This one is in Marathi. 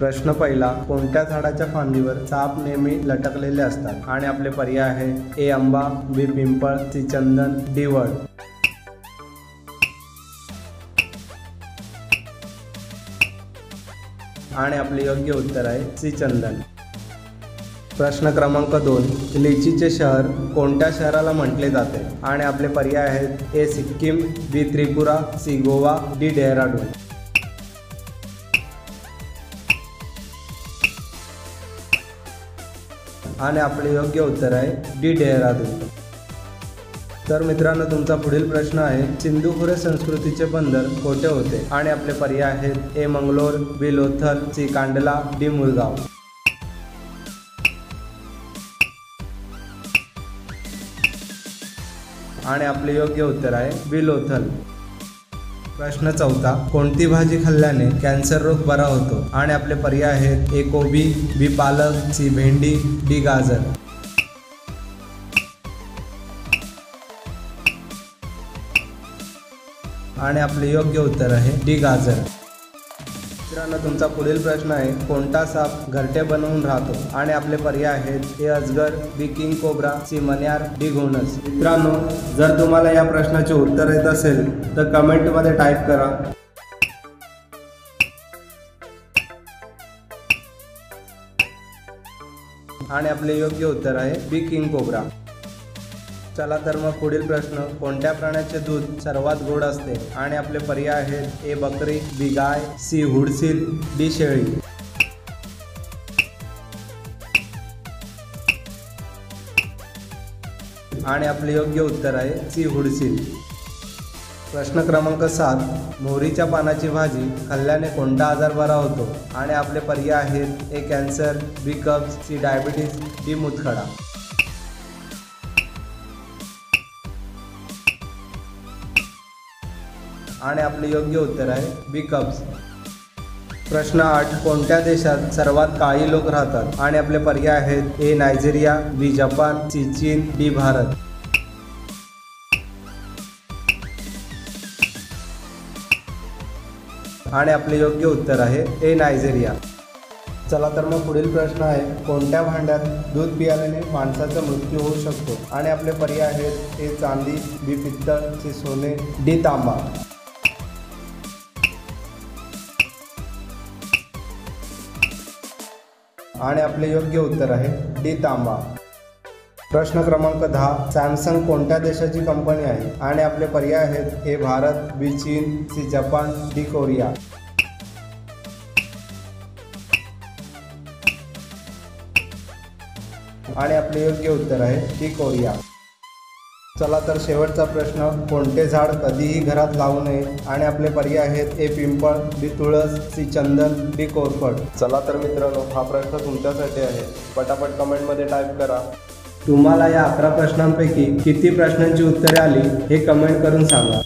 प्रश्न पहिला, कोणत्या झाडाच्या फांदीवर साप नेहमी लटकलेले असतात? आणि आपले पर्याय आहे ए आंबा, बी पिंपळ, सी चंदन, डी वड. आणि आपले योग्य उत्तर आहे सी चंदन. प्रश्न क्रमांक 2, लिचीचे शहर कोणत्या शहराला म्हटले जाते? आणि आपले पर्याय आहेत ए सिक्कीम, बी त्रिपुरा, सी गोवा, डी डेहराडून. आणि आपले योग्य उत्तर आहे डी डेहराडून. तर मित्रांनो, तुमचा पुढील प्रश्न आहे, सिंधू खोरे संस्कृतीचे बंदर कोठे होते? आणि आपले पर्याय आहेत ए मंगलोर, बी लोथल, सी कांडला, डी मुरगाव. आणि आपले योग्य उत्तर आहे बी लोथल. प्रश्न चौथा, कोणती भाजी खाल्ल्याने कॅन्सर रोग बरा होतो? आणि आपले पर्याय आहेत ए कोबी, बी पालक, सी भेंडी, डी गाजर. आणि आपले योग्य उत्तर आहे डी गाजर. मित्रांनो, तुमचा पुढील प्रश्न आहे, कोणता साप घरटे बनवून राहतो? आणि आपले पर्याय आहेत ए अजगर, बी किंग कोब्रा, सी मण्यार, डी घोणस. मित्रांनो, जर तुम्हाला या प्रश्नाचे उत्तर येत असेल तर कमेंटमध्ये टाईप करा. आणि आपले योग्य उत्तर आहे बी किंग कोब्रा. चला तर मग पुढील प्रश्न, कोणत्या प्राण्याचे दूध सर्वात गोड असते? आणि आपले पर्याय आहेत ए बकरी, बी गाय, सी हुडसील, डी शेळी. आणि आपले योग्य उत्तर आहे सी हुडसील. प्रश्न क्रमांक 7, मोहरीच्या पानाची भाजी खाल्ल्याने कोणता आजार बरा होतो? आणि आपले पर्याय आहेत ए कॅन्सर, बी कब्ज, सी डायबिटीज, डी मूतखडा. आणि आपले योग्य उत्तर आहे बी कब्ज. प्रश्न 8, कोणत्या देशात सर्वात काळी लोक राहतात? आणि आपले पर्याय आहेत ए नायजेरिया, बी जपान, सी चीन, डी भारत. आणि आपले योग्य उत्तर आहे ए नायजेरिया. चला तर मग पुढील प्रश्न आहे, कोणत्या भांड्यात दूध पिल्याने माणसाचा मृत्यू होऊ शकतो? आणि आपले पर्याय आहेत ए चांदी, बी पित्तळ, सी सोने, डी तांबा. आणि आपले योग्य उत्तर आहे डी तांबा. प्रश्न क्रमांक 10, सॅमसंग कोणत्या देशाची कंपनी आहे? आणि आपले पर्याय आहेत ए भारत, बी चीन, सी जपान, डी कोरिया. आणि आपले योग्य उत्तर आहे डी कोरिया. चला तर शेवटचा प्रश्न, कोणते झाड कधीही घरात लावू नये? आणि आपले पर्याय आहेत ए पिंपळ, बी तुळस, सी चंदन, डी कोरफड. चला तर मित्रांनो, हा प्रश्न तुमच्यासाठी आहे. पटापट कमेंटमध्ये टाईप करा. तुम्हाला या 11 प्रश्नांपैकी किती प्रश्नांची उत्तरे आली हे कमेंट करून सांगा.